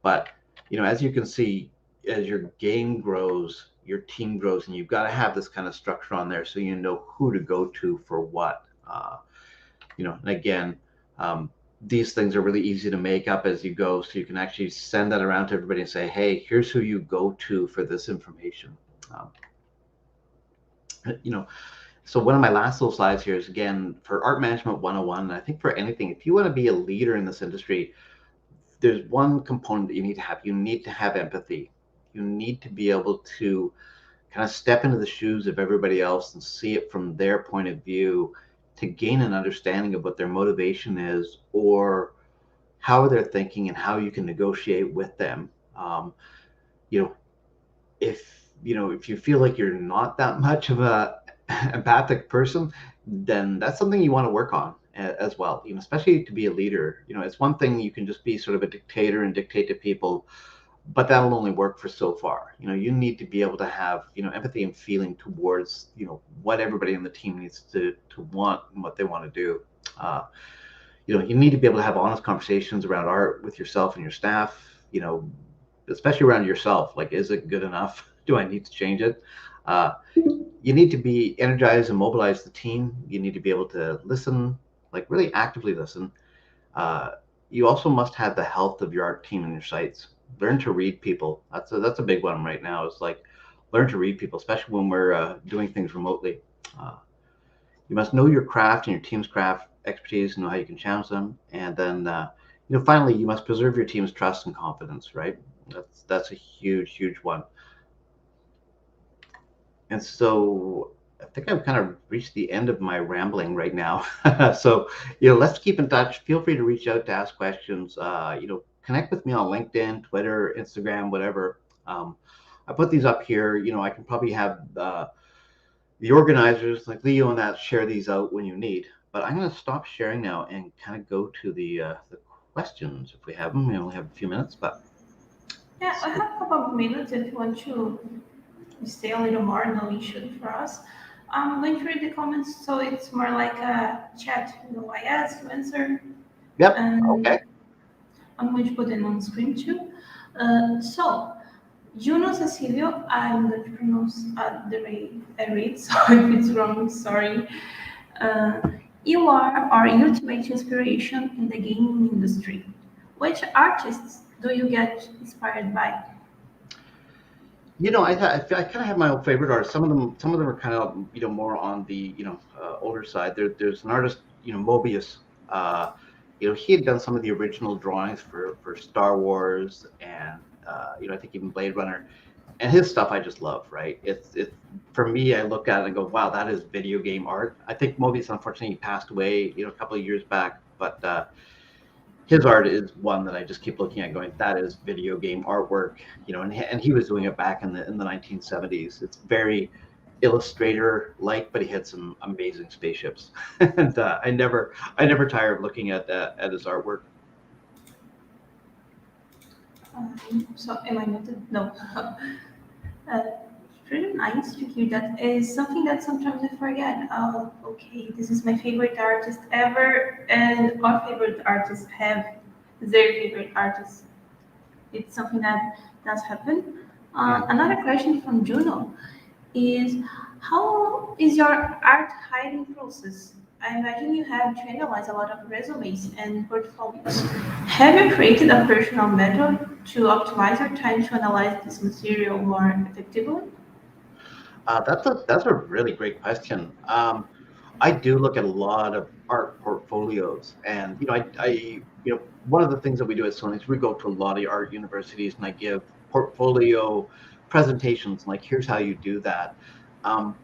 But as you can see, as your game grows, your team grows, and you've got to have this kind of structure on there so you know who to go to for what. And again, these things are really easy to make up as you go, so you can actually send that around to everybody and say, hey, here's who you go to for this information. So one of my last little slides here is, again, for Art Management 101, and I think for anything, if you want to be a leader in this industry, there's one component that you need to have. You need to have empathy. You need to be able to kind of step into the shoes of everybody else and see it from their point of view, to gain an understanding of what their motivation is, or how they're thinking, and how you can negotiate with them. If you feel like you're not that much of a empathic person, then that's something you want to work on as well. Especially to be a leader. It's one thing you can just be sort of a dictator and dictate to people, but that'll only work for so far. You need to be able to have empathy and feeling towards what everybody in the team needs to want and what they want to do. You need to be able to have honest conversations around art with yourself and your staff. Especially around yourself. Like, is it good enough? Do I need to change it? You need to be energized and mobilize the team. You need to be able to listen, like really actively listen. You also must have the health of your art team and your sites. Learn to read people. That's a big one right now. It's like, learn to read people, especially when we're doing things remotely. You must know your craft and your team's craft expertise, know how you can challenge them. And then, finally, you must preserve your team's trust and confidence, right? That's a huge, huge one. And so I think I've kind of reached the end of my rambling right now. So, let's keep in touch. Feel free to reach out to ask questions. connect with me on LinkedIn, Twitter, Instagram, whatever. Um, I put these up here. I can probably have the organizers like Leo and that share these out when you need. But I'm going to stop sharing now and kind of go to the questions if we have them. We only have a few minutes, but Yeah, I have a couple of minutes if you want to stay a little more, no issue for us. I'm going to read the comments so it's more like a chat. I ask, you answer, yep, okay. and I'm going to put it on screen too. So, Juno Cecilio, I'm going to pronounce the way I read, so if it's wrong, sorry. Uh, you are our ultimate inspiration in the gaming industry. Which artists do you get inspired by? I kind of have my own favorite artists. Some of them are kind of more on the older side. There's an artist, Mobius. Uh, he had done some of the original drawings for Star Wars and I think even Blade Runner, and his stuff I just love. Right? It's for me. I look at it and go, wow, that is video game art. I think Mobius unfortunately passed away, a couple of years back, but his art is one that I just keep looking at, going, that is video game artwork, and he was doing it back in the 1970s. It's very illustrator like, but he had some amazing spaceships, and I never tire of looking at his artwork. So, am I muted? No. It's really nice to hear that. Is something that sometimes I forget. Oh, okay, this is my favorite artist ever, and our favorite artists have their favorite artists. It's something that does happen. Mm. Another question from Juno is how is your art hiring process? I imagine you have to analyze a lot of resumes and portfolios. Have you created a personal method to optimize your time to analyze this material more effectively? That's a really great question. I do look at a lot of art portfolios, and one of the things that we do at Sony is we go to a lot of art universities, and I give portfolio presentations. Like, here's how you do that. Um,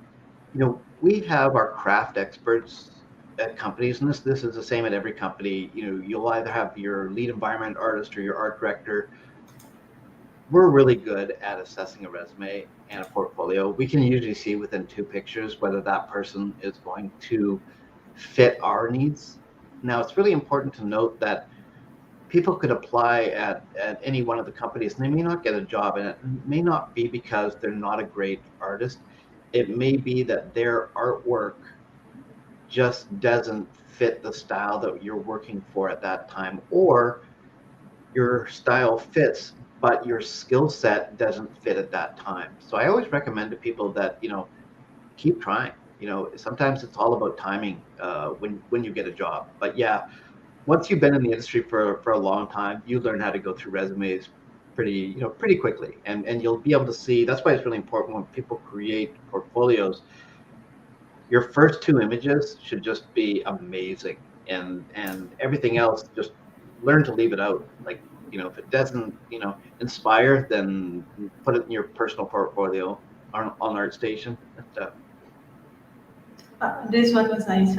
we have our craft experts at companies, and this is the same at every company. You'll either have your lead environment artist or your art director. We're really good at assessing a resume and a portfolio. We can usually see within 2 pictures whether that person is going to fit our needs. Now, it's really important to note that people could apply at any one of the companies and they may not get a job, and it may not be because they're not a great artist. It may be that their artwork just doesn't fit the style that you're working for at that time, or your style fits, but your skill set doesn't fit at that time. So I always recommend to people that, keep trying. Sometimes it's all about timing when you get a job. But yeah, once you've been in the industry for a long time, you learn how to go through resumes pretty quickly, and you'll be able to see. That's why it's really important when people create portfolios. Your first 2 images should just be amazing, and everything else, just learn to leave it out. Like, if it doesn't inspire, then put it in your personal portfolio on ArtStation. This one was nice.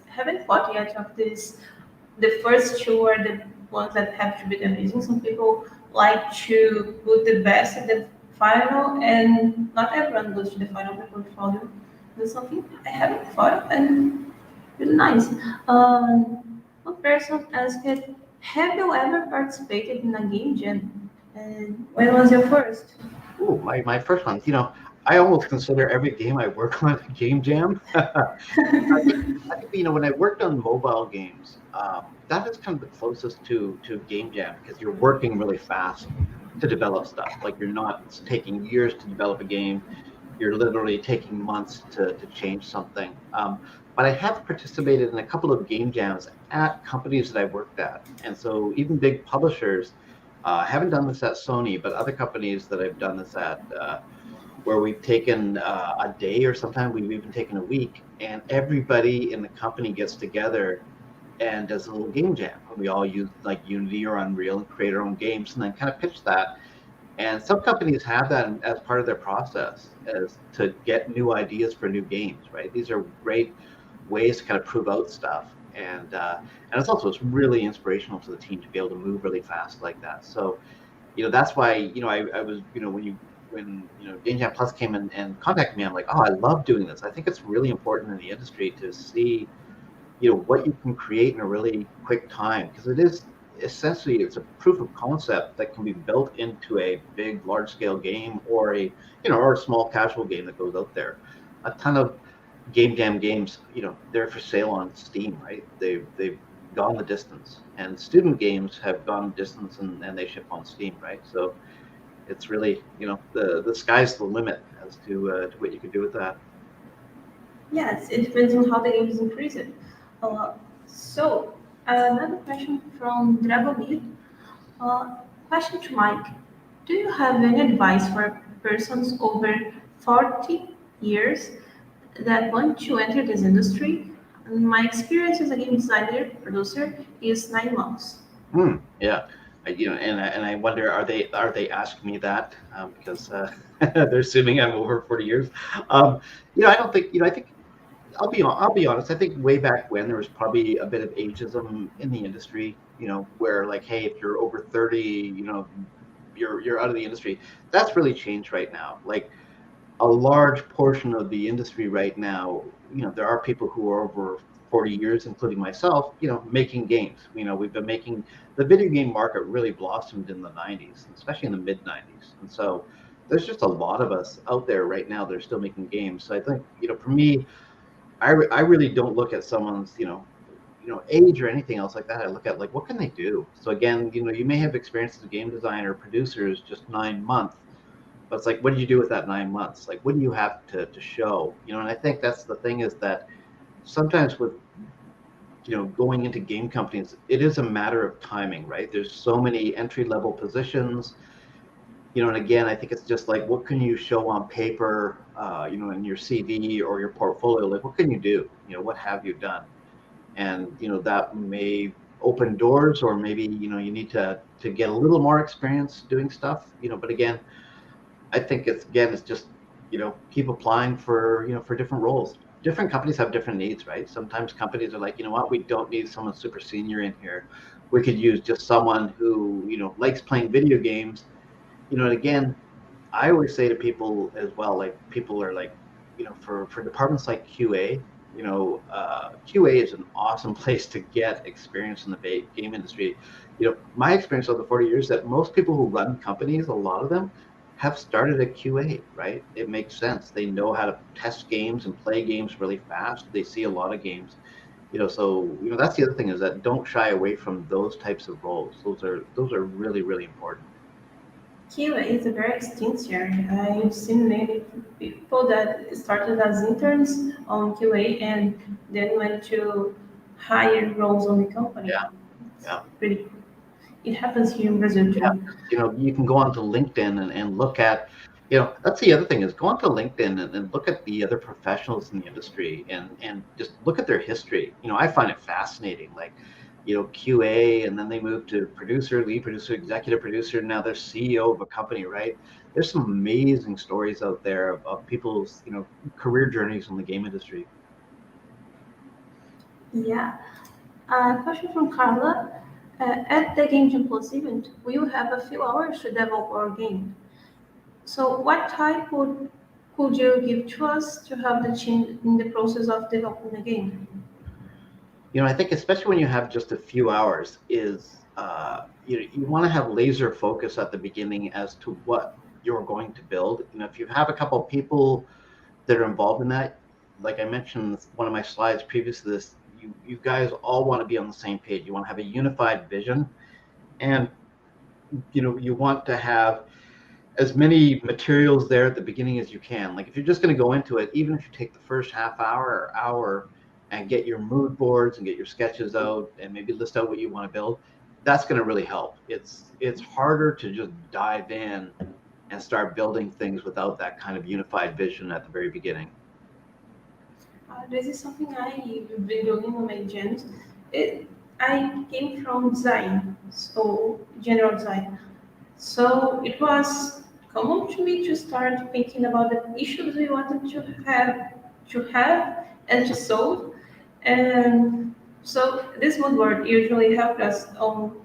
Haven't thought yet of this. The first two are the ones that have to be amazing. Some people like to put the best at the final, and not everyone goes to the final of the portfolio. That's something I haven't thought of, and really nice. One person asked, "Have you ever participated in a game jam? And when was your first?" Ooh, my first one. I almost consider every game I work on a game jam. I think when I worked on mobile games, that is kind of the closest to game jam, because you're working really fast to develop stuff. Like, you're not it's taking years to develop a game. You're literally taking months to change something. But I have participated in a couple of game jams at companies that I worked at, and so even big publishers. I haven't done this at Sony, but other companies that I've done this at, where we've taken a day, or sometimes we've even taken a week, and everybody in the company gets together and does a little game jam. We all use like Unity or Unreal and create our own games, and then kind of pitch that. And some companies have that as part of their process, as to get new ideas for new games. Right? These are great ways to kind of prove out stuff. and it's really inspirational to the team to be able to move really fast like that. So that's why I was when Game Jam Plus came in and contacted me, I'm like, oh, I love doing this. I think it's really important in the industry to see what you can create in a really quick time, because it is essentially it's a proof of concept that can be built into a big large scale game, or a small casual game that goes out there. A ton of game jam games, they're for sale on Steam, right? They've gone the distance, and student games have gone the distance, and they ship on Steam, right? So it's really, the sky's the limit as to what you can do with that. Yes, it depends on how the game is increased. Uh, so, another question from Dragomir. Uh, Question to Mike. Do you have any advice for persons over 40 years that want to enter this industry? My experience as a game designer producer is 9 months. Yeah. And I wonder, are they asking me that because they're assuming I'm over 40 years? I don't think. I think I'll be honest. I think way back when there was probably a bit of ageism in the industry. Where like, hey, if you're over 30, you're out of the industry. That's really changed right now. Like, a large portion of the industry right now, there are people who are over 40 years, including myself, making games. We've been making the video game market really blossomed in the 90s, especially in the mid 90s. And so there's just a lot of us out there right now that are still making games. So I think, for me, I really don't look at someone's, age or anything else like that. I look at like, what can they do? So again, you may have experience as a game designer or producer is just 9 months, but it's like, what do you do with that 9 months? Like, what do you have to show? And I think that's the thing, is that sometimes with, going into game companies, it is a matter of timing, right? There's so many entry level positions, and again, I think it's just like, what can you show on paper, in your CV or your portfolio? Like, what can you do? What have you done? And, that may open doors, or maybe, you need to get a little more experience doing stuff, but again, I think it's just, keep applying for different roles. Different companies have different needs, right? Sometimes companies are like, you know what, we don't need someone super senior in here. We could use just someone who, likes playing video games. And again, I always say to people as well, like, people are like, for departments like QA, QA is an awesome place to get experience in the game industry. My experience over the 40 years, that most people who run companies, a lot of them have started at QA, right? It makes sense. They know how to test games and play games really fast. They see a lot of games, so, that's the other thing, is that don't shy away from those types of roles. Those are really, really important. QA is a very extensive area. I've seen many people that started as interns on QA and then went to higher roles on the company. Yeah, It's yeah. pretty cool. It happens here in Brazil Yeah, too. you can go onto LinkedIn and look at, that's the other thing, is go onto LinkedIn and look at the other professionals in the industry, and just look at their history. I find it fascinating, like, QA, and then they move to producer, lead producer, executive producer. Now they're CEO of a company, right? There's some amazing stories out there of people's, career journeys in the game industry. Yeah. Question from Carla. At the Game Jam Plus event, we will have a few hours to develop our game. So, what type could you give to us to help the team in the process of developing the game? I think especially when you have just a few hours, is you want to have laser focus at the beginning as to what you're going to build. If you have a couple of people that are involved in that, like I mentioned in one of my slides previous to this, you guys all want to be on the same page. You want to have a unified vision, and you want to have as many materials there at the beginning as you can. Like, if you're just going to go into it, even if you take the first half hour or hour and get your mood boards and get your sketches out and maybe list out what you want to build, that's going to really help. It's harder to just dive in and start building things without that kind of unified vision at the very beginning. This is something I've been doing on my gems. I came from design, so general design. So it was common to me to start thinking about the issues we wanted to have and to solve, and So this mood board usually helped us on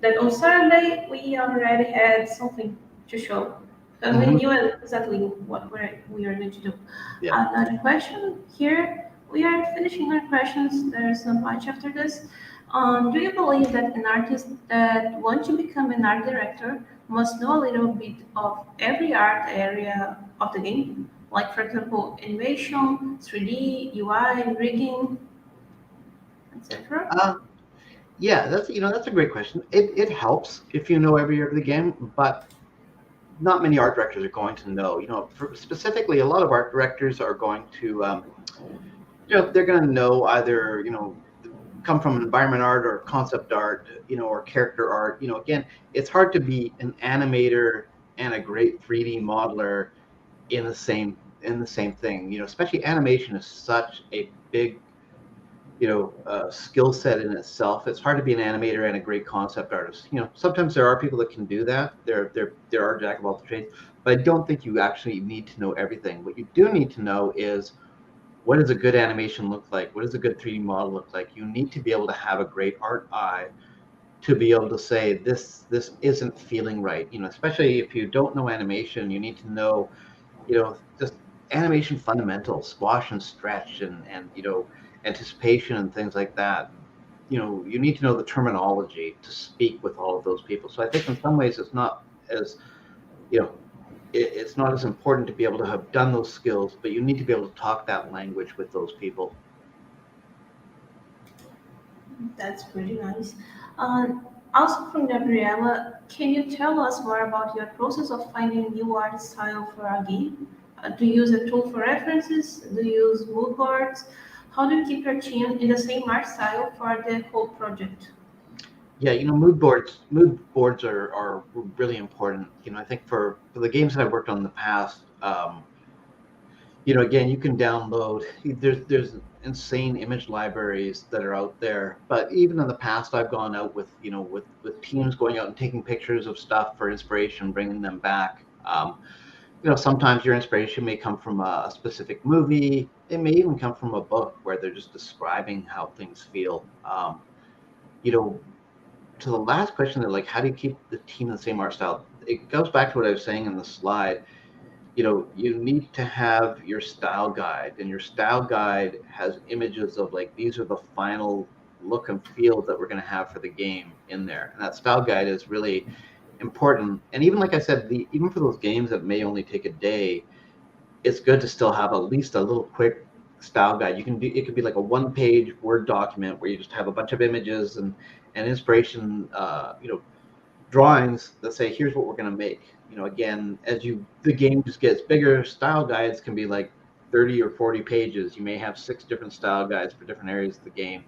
that on Saturday we already had something to show. And we Hmm. knew exactly what we are going to do. Yeah. Another question here. We are finishing our questions. There's not much after this. Do you believe that an artist that wants to become an art director must know a little bit of every art area of the game? Like, for example, animation, 3D, UI, rigging, etc. Uh, yeah, that's a great question. It helps if you know every year of the game, but not many art directors are going to know. Specifically, a lot of art directors are going to, they're going to know either, come from environment art or concept art, or character art. Again, it's hard to be an animator and a great 3D modeler in the same thing. Especially animation is such a big, skill set in itself. It's hard to be an animator and a great concept artist. Sometimes there are people that can do that. There are jack of all trades, but I don't think you actually need to know everything. What you do need to know is, what does a good animation look like? What does a good 3D model look like? You need to be able to have a great art eye to be able to say this isn't feeling right. Especially if you don't know animation, you need to know, just animation fundamentals, squash and stretch, and anticipation and things like that. You need to know the terminology to speak with all of those people. So I think in some ways it's not as, you know it's not as important to be able to have done those skills, but you need to be able to talk that language with those people. That's pretty nice. Also from Gabriela, can you tell us more about your process of finding a new art style for a game? Do you use a tool for references? Do you use mood boards? How do you keep your team in the same art style for the whole project? Yeah, mood boards are really important. I think for the games that I've worked on in the past, again, you can download. There's insane image libraries that are out there. But even in the past, I've gone out with, with teams going out and taking pictures of stuff for inspiration, bringing them back. Sometimes your inspiration may come from a specific movie. It may even come from a book where they're just describing how things feel. You know, to the last question, that like, how do you keep the team in the same art style? It goes back to what I was saying in the slide. You need to have your style guide, and your style guide has images of, like, these are the final look and feel that we're going to have for the game in there. And that style guide is really important. And even, like I said, even for those games that may only take a day, it's good to still have at least a little quick style guide. It could be like a one-page Word document where you just have a bunch of images and inspiration, drawings that say, here's what we're going to make. Again, the game just gets bigger, style guides can be like 30 or 40 pages. You may have 6 different style guides for different areas of the game.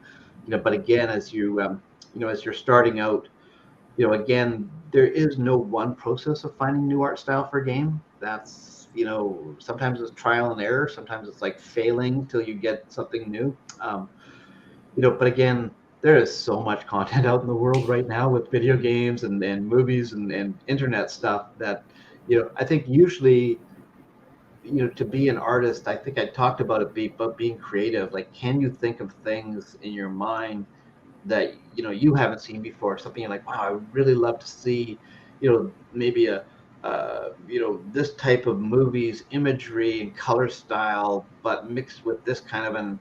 But again, as you're starting out, again, there is no one process of finding new art style for a game. That's, sometimes it's trial and error. Sometimes it's like failing till you get something new. But again, there is so much content out in the world right now with video games and movies and internet stuff that, I think usually, to be an artist, I think I talked about but being creative. Like, can you think of things in your mind that you haven't seen before, something you're like, wow, I would really love to see, maybe this type of movies imagery and color style, but mixed with this kind of an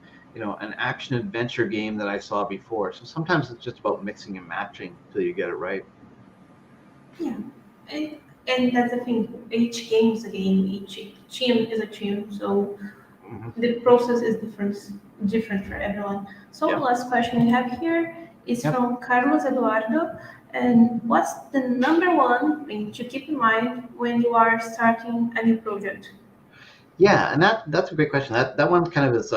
action adventure game that I saw before. So sometimes it's just about mixing and matching till you get it right. Yeah, and, and that's the thing. Each game is a game. Each team is a team. So Hmm. the process is different for everyone. So the Yeah. last question we have here is Yep. from Carlos Eduardo. And what's the number one thing to keep in mind when you are starting a new project? Yeah, and that's a great question. That one kind of is,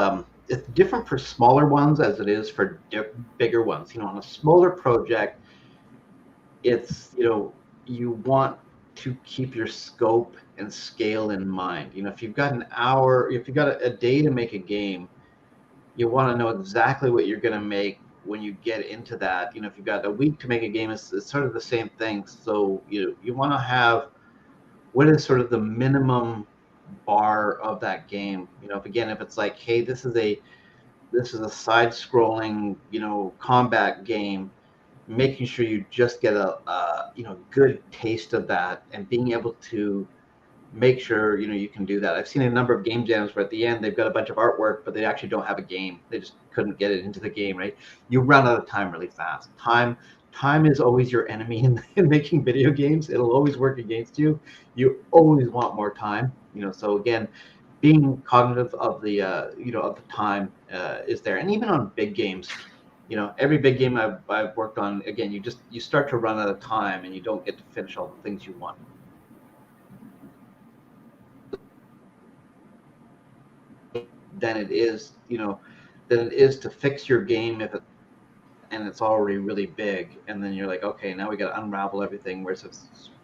it's different for smaller ones as it is for bigger ones. On a smaller project, it's, you want to keep your scope and scale in mind. If you've got an hour, if you've got a day to make a game, you want to know exactly what you're going to make when you get into that. If you've got a week to make a game, it's sort of the same thing. So you want to have, what is sort of the minimum bar of that game. If it's like, hey, this is this is a side-scrolling, combat game, making sure you just get a good taste of that, and being able to make sure you can do that. I've seen a number of game jams where at the end they've got a bunch of artwork, but they actually don't have a game. They just couldn't get it into the game, right? You run out of time really fast. Time is always your enemy in making video games. It'll always work against you. You always want more time. So again, being cognitive of the time is there, and even on big games. Every big game I've worked on, again, you start to run out of time and you don't get to finish all the things you want. Than it is, than it is to fix your game if and it's already really big, and then you're like, okay, now we got to unravel everything. Whereas if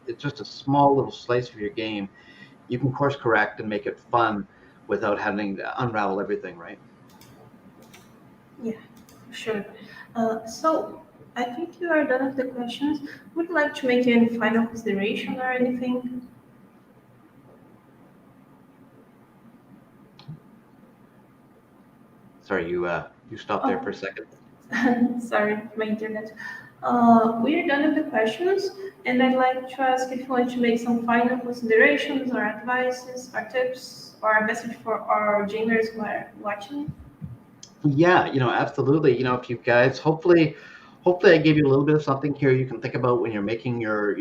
it's just a small little slice of your game, you can course correct and make it fun without having to unravel everything, right? Yeah, sure. So I think you are done with the questions. Would you like to make any final consideration or anything? Sorry, you stopped there for a Oh, second. sorry, my internet. We are done with the questions, and I'd like to ask if you want to make some final considerations or advices or tips or a message for our gamers who are watching. Yeah, absolutely. If you guys, hopefully I gave you a little bit of something here you can think about when you're making your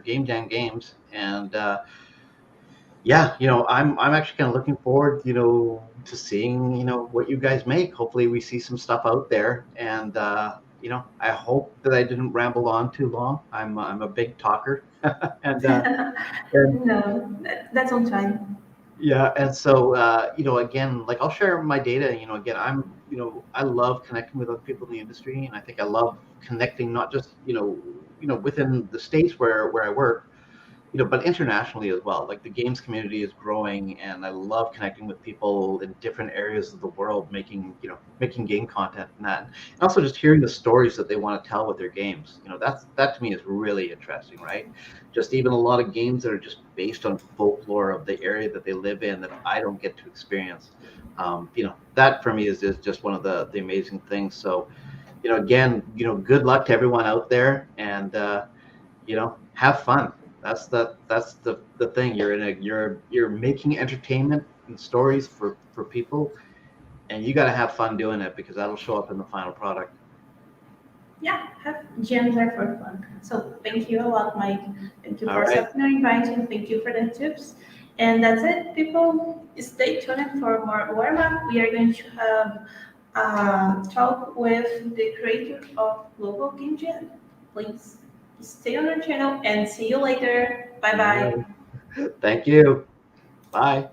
game jam games. And yeah, I'm actually kind of looking forward, to seeing, what you guys make. Hopefully we see some stuff out there. And I hope that I didn't ramble on too long. I'm a big talker. and and No, that's on time. yeah, and so again, like I'll share my data. Again, I love connecting with other people in the industry, and I think I love connecting not just within the states where I work, but internationally as well. Like the games community is growing, and I love connecting with people in different areas of the world, making game content and that, and also just hearing the stories that they want to tell with their games. That to me is really interesting, right? Just even a lot of games that are just based on folklore of the area that they live in that I don't get to experience. That for me is just one of the amazing things. So, again, good luck to everyone out there, and have fun. That's the thing. You're making entertainment and stories for people, and you got to have fun doing it because that'll show up in the final product. Yeah, have gems are for fun. So thank you a lot, Mike. Thank you All for right. accepting our invite. Thank you for the tips. And that's it, people. Stay tuned for more warm up. We are going to have a talk with the creator of Global Game Jam. Please stay on our channel and see you later. Bye All bye. right. Thank you. Bye.